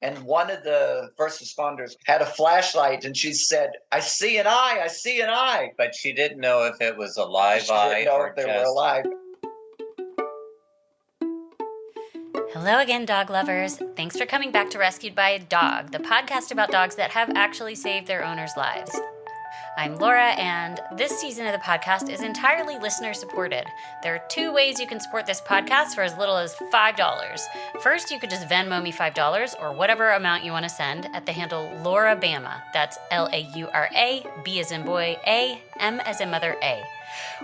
And one of the first responders had a flashlight, and she said, "I see an eye, I see an eye." But she didn't know if it was a live She eye didn't know or if they just... were alive. Hello again, dog lovers. Thanks for coming back to Rescued by a Dog, the podcast about dogs that have actually saved their owners' lives. I'm Laura, and this season of the podcast is entirely listener-supported. There are 2 ways you can support this podcast for as little as $5. First, you could just Venmo me $5 or whatever amount you want to send at the handle Laura Bama. That's Laura, B as in boy, A, M as in mother, A.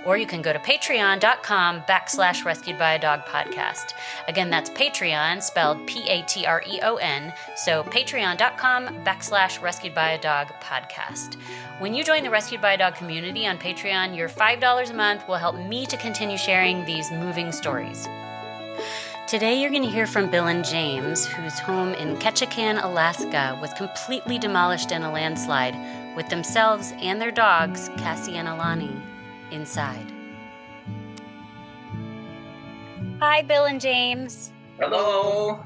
Or you can go to patreon.com/Rescued by a Dog podcast. Again, that's Patreon, spelled Patreon. So patreon.com/Rescued by a Dog podcast. When you join the Rescued by a Dog community on Patreon, your $5 a month will help me to continue sharing these moving stories. Today you're going to hear from Bill and James, whose home in Ketchikan, Alaska, was completely demolished in a landslide, with themselves and their dogs, Cassie and Alani, inside. Hi, Bill and James. Hello.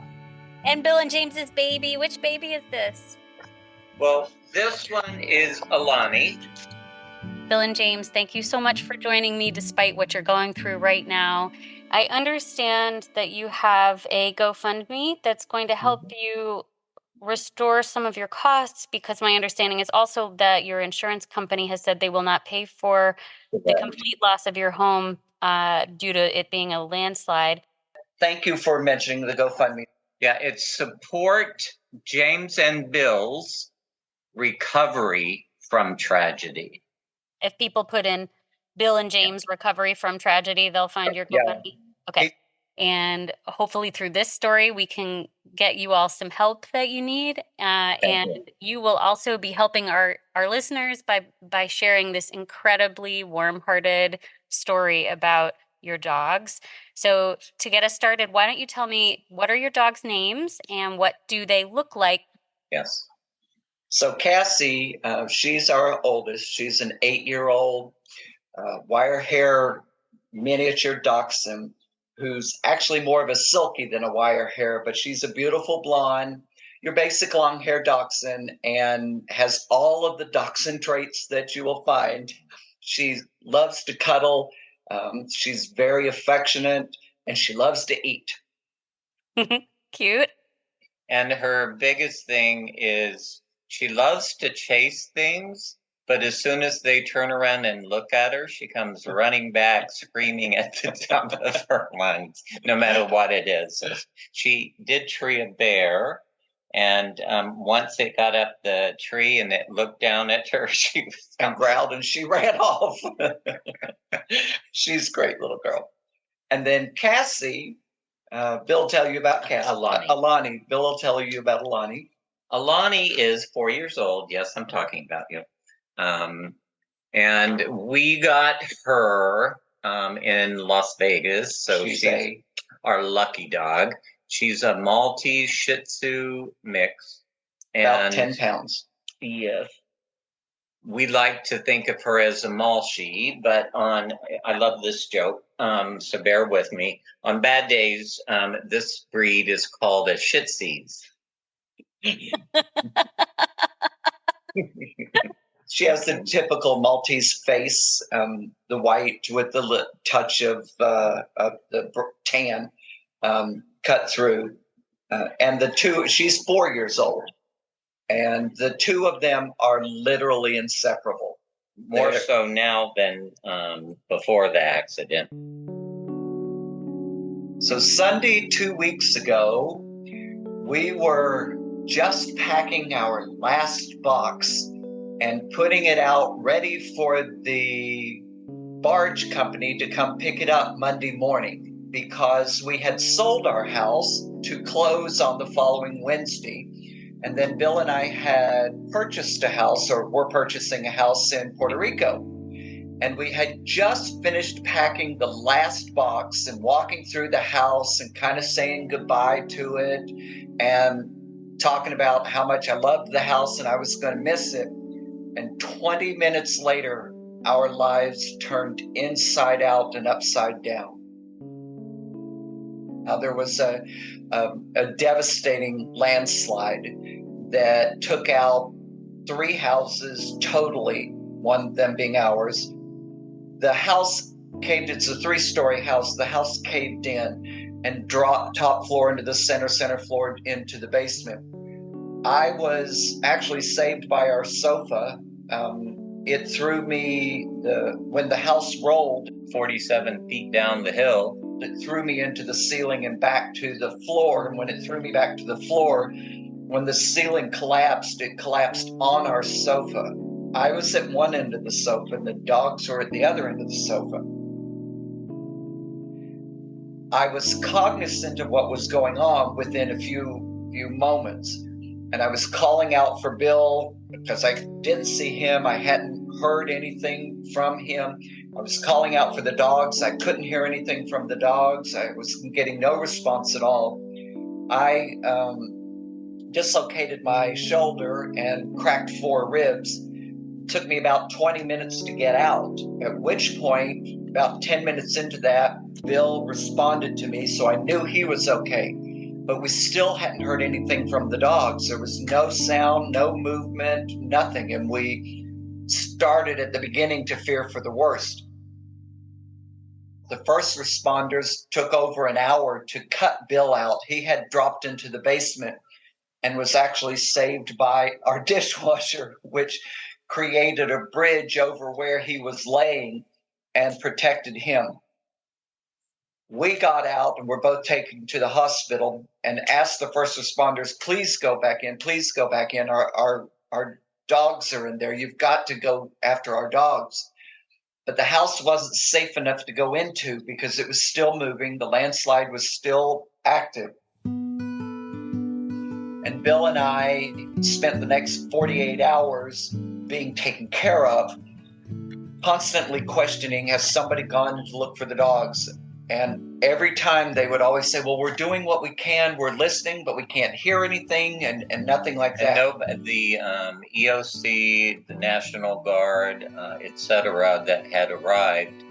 And Bill and James's baby. Which baby is this? Well, this one is Alani. Bill and James, thank you so much for joining me despite what you're going through right now. I understand that you have a GoFundMe that's going to help you restore some of your costs, because my understanding is also that your insurance company has said they will not pay for the complete loss of your home due to it being a landslide. Thank you for mentioning the GoFundMe. Yeah, it's Support James and Bill's Recovery from Tragedy. If people put in Bill and James Recovery from Tragedy, they'll find your GoFundMe. Yeah. Okay. And hopefully through this story, we can get you all some help that you need. And you will also be helping our listeners by sharing this incredibly warm-hearted story about your dogs. So to get us started, why don't you tell me, what are your dogs' names and what do they look like? Yes. So Cassie, she's our oldest. She's an 8-year-old wire hair miniature dachshund, who's actually more of a silky than a wire hair, but she's a beautiful blonde, your basic long hair dachshund, and has all of the dachshund traits that you will find. She loves to cuddle. She's very affectionate, and she loves to eat. Cute. And her biggest thing is she loves to chase things, but as soon as they turn around and look at her, she comes running back, screaming at the top of her lungs, no matter what it is. So she did tree a bear, and once it got up the tree and it looked down at her, she growled and she ran off. She's a great little girl. And then Cassie, Bill will tell you about Cassie. Alani. Bill will tell you about Alani. Alani is 4 years old. Yes, I'm talking about you. And we got her in Las Vegas. So she's our lucky dog. She's a Maltese Shih Tzu mix. About 10 pounds. Yes. We like to think of her as a Malshi, but I love this joke, so bear with me. On bad days, this breed is called a Shih Tzus. She has the typical Maltese face, the white with the touch of the tan cut through. And she's 4 years old. And the two of them are literally inseparable. More so now than before the accident. So Sunday, 2 weeks ago, we were just packing our last box and putting it out ready for the barge company to come pick it up Monday morning, because we had sold our house to close on the following Wednesday. And then Bill and I had purchased a house, or were purchasing a house in Puerto Rico. And we had just finished packing the last box and walking through the house and kind of saying goodbye to it and talking about how much I loved the house and I was going to miss it. And 20 minutes later, our lives turned inside out and upside down. There was a devastating landslide that took out 3 houses totally, one of them being ours. The house caved. It's a 3-story house. The house caved in and dropped top floor into the center floor into the basement. I was actually saved by our sofa. It threw me, when the house rolled 47 feet down the hill, it threw me into the ceiling and back to the floor. And when it threw me back to the floor, when the ceiling collapsed, it collapsed on our sofa. I was at one end of the sofa and the dogs were at the other end of the sofa. I was cognizant of what was going on within a few moments. And I was calling out for Bill because I didn't see him. I hadn't heard anything from him. I was calling out for the dogs. I couldn't hear anything from the dogs. I was getting no response at all. I dislocated my shoulder and cracked 4 ribs. It took me about 20 minutes to get out, at which point, about 10 minutes into that, Bill responded to me, so I knew he was okay. But we still hadn't heard anything from the dogs. There was no sound, no movement, nothing. And we started at the beginning to fear for the worst. The first responders took over an hour to cut Bill out. He had dropped into the basement and was actually saved by our dishwasher, which created a bridge over where he was laying and protected him. We got out and were both taken to the hospital and asked the first responders, please go back in, please go back in. Our dogs are in there. You've got to go after our dogs. But the house wasn't safe enough to go into because it was still moving. The landslide was still active. And Bill and I spent the next 48 hours being taken care of, constantly questioning, has somebody gone to look for the dogs? And every time they would always say, well, we're doing what we can, we're listening, but we can't hear anything, and nothing like that. And the EOC, the National Guard, etc., that had arrived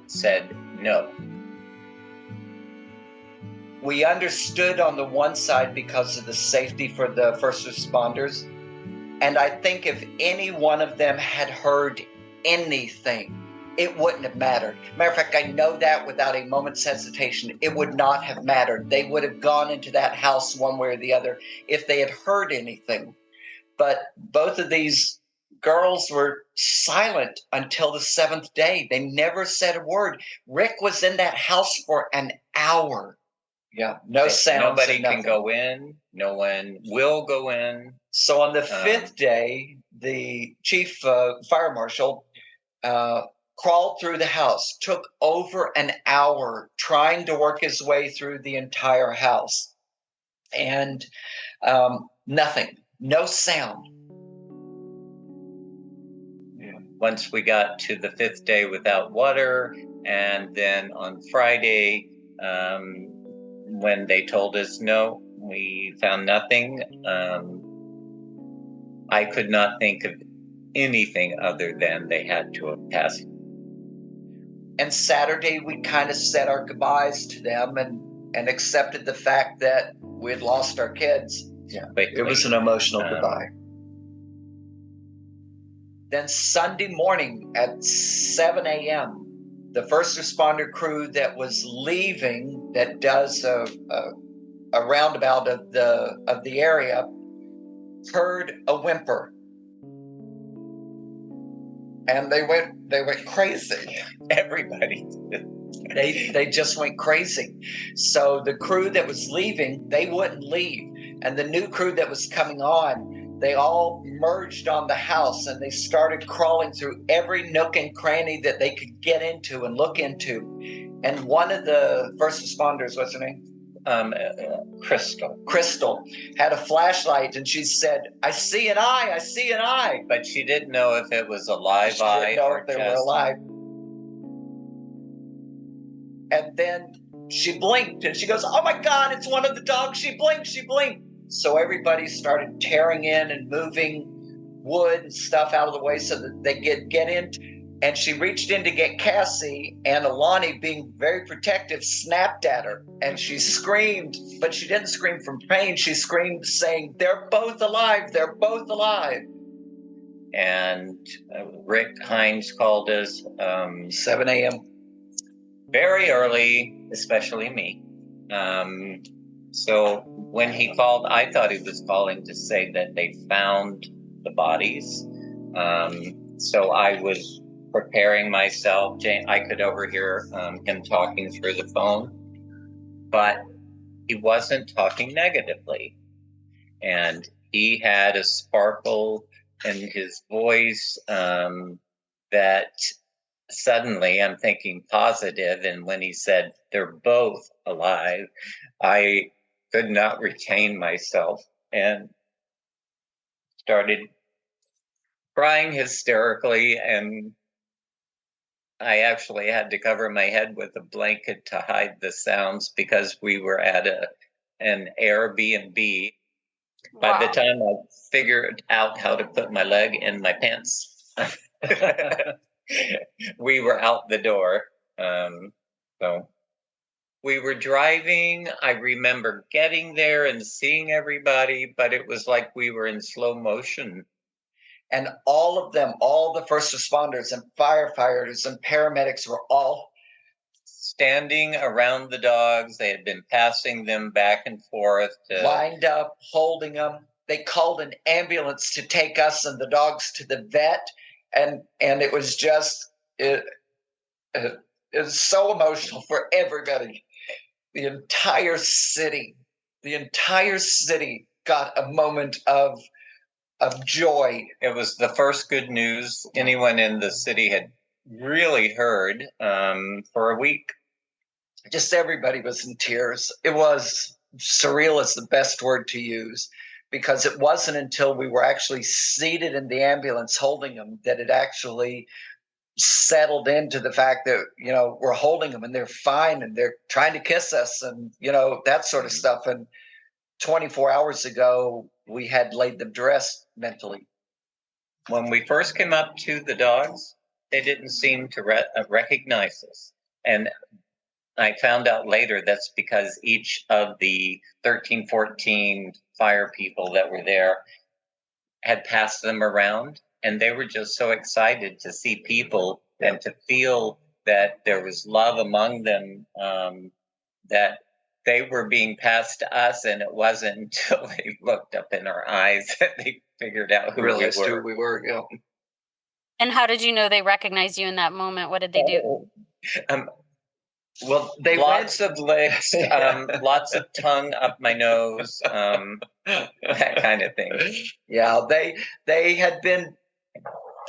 said no. We understood on the one side because of the safety for the first responders. And I think if any one of them had heard anything, it wouldn't have mattered. Matter of fact, I know that without a moment's hesitation, it would not have mattered. They would have gone into that house one way or the other if they had heard anything. But both of these girls were silent until the 7th day. They never said a word. Rick was in that house for an hour. Yeah, no sound. Nobody can go in. No one will go in. So on the 5th day, the chief fire marshal crawled through the house, took over an hour trying to work his way through the entire house. And nothing, no sound. Yeah. Once we got to the 5th day without water, and then on Friday, when they told us no, we found nothing, I could not think of anything other than they had to have passed. And Saturday, we kind of said our goodbyes to them and accepted the fact that we'd lost our kids. Yeah, it was an emotional goodbye. Then Sunday morning at 7 a.m., the first responder crew that was leaving, that does a roundabout of the area, heard a whimper. And they went crazy. Everybody. They just went crazy. So the crew that was leaving, they wouldn't leave. And the new crew that was coming on, they all merged on the house and they started crawling through every nook and cranny that they could get into and look into. And one of the first responders, what's her name? Crystal had a flashlight and she said, I see an eye, I see an eye. But she didn't know if it was a live eye. She didn't know if they were alive. And then she blinked and she goes, oh my God, it's one of the dogs. She blinked. So everybody started tearing in and moving wood and stuff out of the way so that they could get in. and she reached in to get Cassie, and Alani, being very protective, snapped at her, and she screamed, but she didn't scream from pain. She screamed saying, "They're both alive, they're both alive." And Rick Hines called us 7 a.m. very early, especially me. So when he called, I thought he was calling to say that they found the bodies. So I was preparing myself. I could overhear him talking through the phone, but he wasn't talking negatively. And he had a sparkle in his voice that suddenly I'm thinking positive. And when he said they're both alive, I could not retain myself and started crying hysterically. And I actually had to cover my head with a blanket to hide the sounds because we were at an Airbnb. By the time I figured out how to put my leg in my pants, we were out the door. So we were driving. I remember getting there and seeing everybody, but it was like we were in slow motion. And all of them, all the first responders and firefighters and paramedics were all standing around the dogs. They had been passing them back and forth. Lined up, holding them. They called an ambulance to take us and the dogs to the vet. And it was just, it was so emotional for everybody. The entire city got a moment of joy. It was the first good news anyone in the city had really heard for a week. Just everybody was in tears. It was surreal is the best word to use, because it wasn't until we were actually seated in the ambulance holding them that it actually settled into the fact that, we're holding them and they're fine and they're trying to kiss us and, that sort of stuff. And 24 hours ago, we had laid them to rest mentally. When we first came up to the dogs, they didn't seem to recognize us. And I found out later that's because each of the 13, 14 fire people that were there had passed them around, and they were just so excited to see people and to feel that there was love among them, that they were being passed to us, and it wasn't until they looked up in our eyes that they figured out who we were. Yeah. And how did you know they recognized you in that moment? What did they do? Well, they lots of licks, lots of tongue up my nose, that kind of thing. Yeah, they had been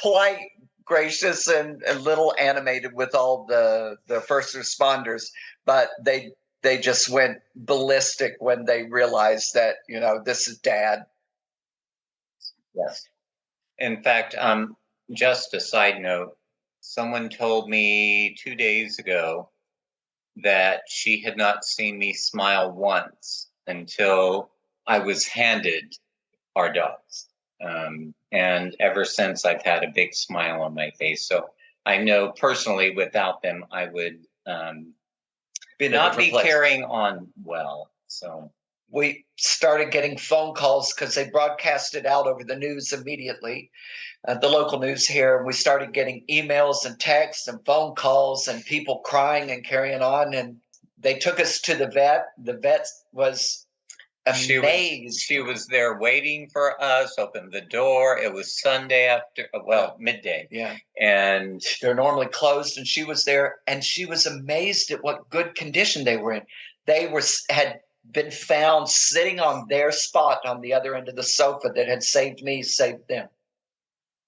polite, gracious, and a little animated with all the first responders, but they just went ballistic when they realized that, this is Dad. Yes. In fact, just a side note, someone told me 2 days ago that she had not seen me smile once until I was handed our dogs. And ever since, I've had a big smile on my face. So I know personally without them, I would not be carrying on well. So we started getting phone calls because they broadcast it out over the news immediately, the local news here. And we started getting emails and texts and phone calls and people crying and carrying on. And they took us to the vet. The vet was amazed. She was there waiting for us, opened the door. It was Sunday after, midday. Yeah. And they're normally closed. And she was there and she was amazed at what good condition they were in. They had been found sitting on their spot on the other end of the sofa that had saved me, saved them.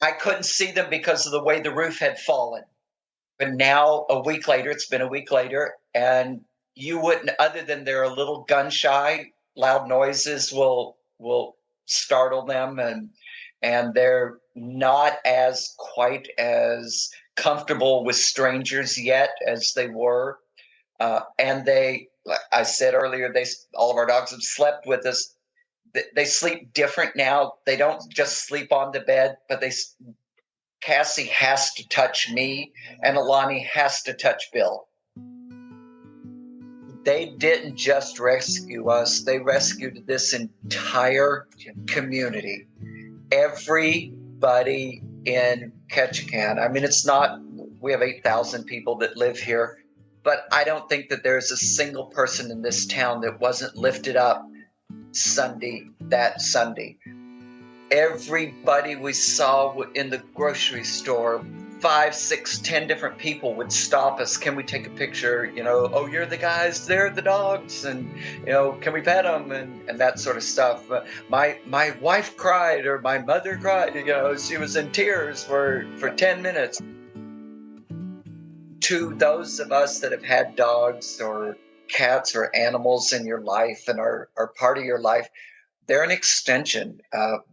I couldn't see them because of the way the roof had fallen. But now, it's been a week later, and you wouldn't, other than they're a little gun shy, loud noises will startle them, and they're not quite as comfortable with strangers yet as they were. And they, like I said earlier, all of our dogs have slept with us. They sleep different now. They don't just sleep on the bed, but they Cassie has to touch me, and Alani has to touch Bill. They didn't just rescue us, they rescued this entire community. Everybody in Ketchikan. I mean, we have 8,000 people that live here, but I don't think that there's a single person in this town that wasn't lifted up that Sunday. Everybody we saw in the grocery store, 5, 6, 10 different people would stop us. Can we take a picture? Oh, you're the guys, they're the dogs, and can we pet them and that sort of stuff. My wife cried, or my mother cried. She was in tears for 10 minutes. To those of us that have had dogs or cats or animals in your life and are part of your life, they're an extension.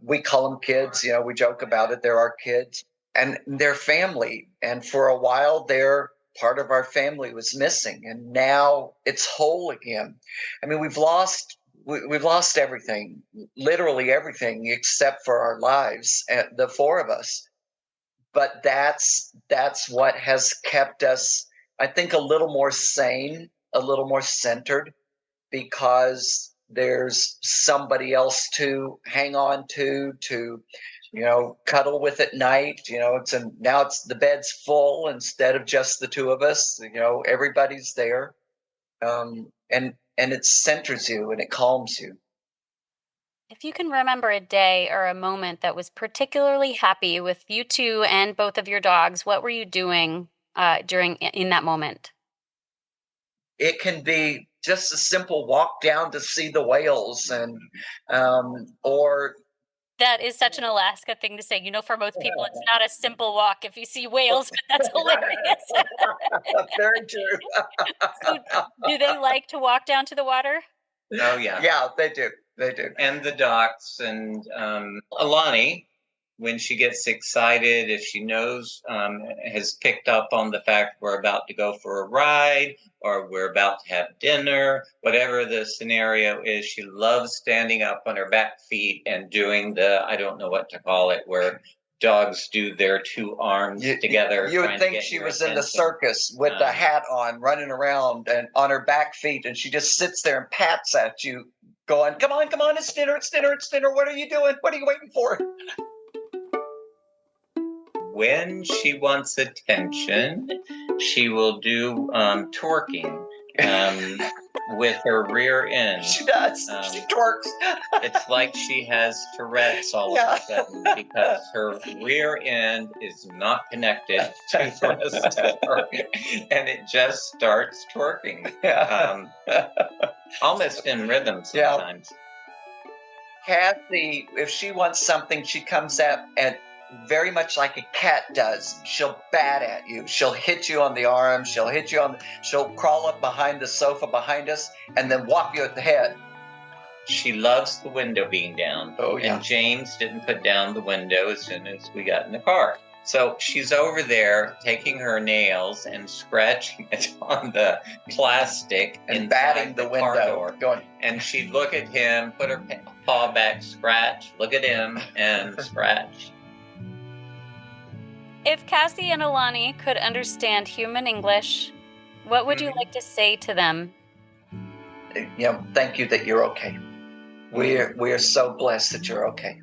We call them kids. We joke about it. They're our kids. And their family. And for a while there, part of our family was missing, and now it's whole again. I mean, we've lost everything, literally everything, except for our lives, the four of us. But that's what has kept us, I think, a little more sane, a little more centered, because there's somebody else to hang on to cuddle with at night. Now it's the bed's full instead of just the two of us. Everybody's there, and it centers you and it calms you. If you can remember a day or a moment that was particularly happy with you two and both of your dogs, what were you doing in that moment? It can be just a simple walk down to see the whales, or that is such an Alaska thing to say. For most people, it's not a simple walk if you see whales, but that's hilarious. Very true. So, do they like to walk down to the water? Oh, yeah. Yeah, they do. They do. And the docks. And Alani, when she gets excited, if she knows, has picked up on the fact we're about to go for a ride or we're about to have dinner, whatever the scenario is, she loves standing up on her back feet and doing I don't know what to call it, where dogs do their two arms together. You would think she was in the circus with the hat on, running around and on her back feet, and she just sits there and pats at you, going, come on, it's dinner, it's dinner, it's dinner. What are you doing? What are you waiting for? When she wants attention, she will do twerking with her rear end. She does. She twerks. It's like she has Tourette's all of a sudden, because her rear end is not connected to the rest of her, and it just starts twerking. Almost in rhythm sometimes. Kathy, if she wants something, she comes up and very much like a cat does. She'll bat at you. She'll hit you on the arm. She'll crawl up behind the sofa behind us and then whop you at the head. She loves the window being down. Oh, yeah. And James didn't put down the window as soon as we got in the car. So she's over there taking her nails and scratching it on the plastic and batting the window. Going. And she'd look at him, put her paw back, scratch, look at him, and scratch. If Cassie and Alani could understand human English, what would you like to say to them? Thank you that you're okay. We're so blessed that you're okay.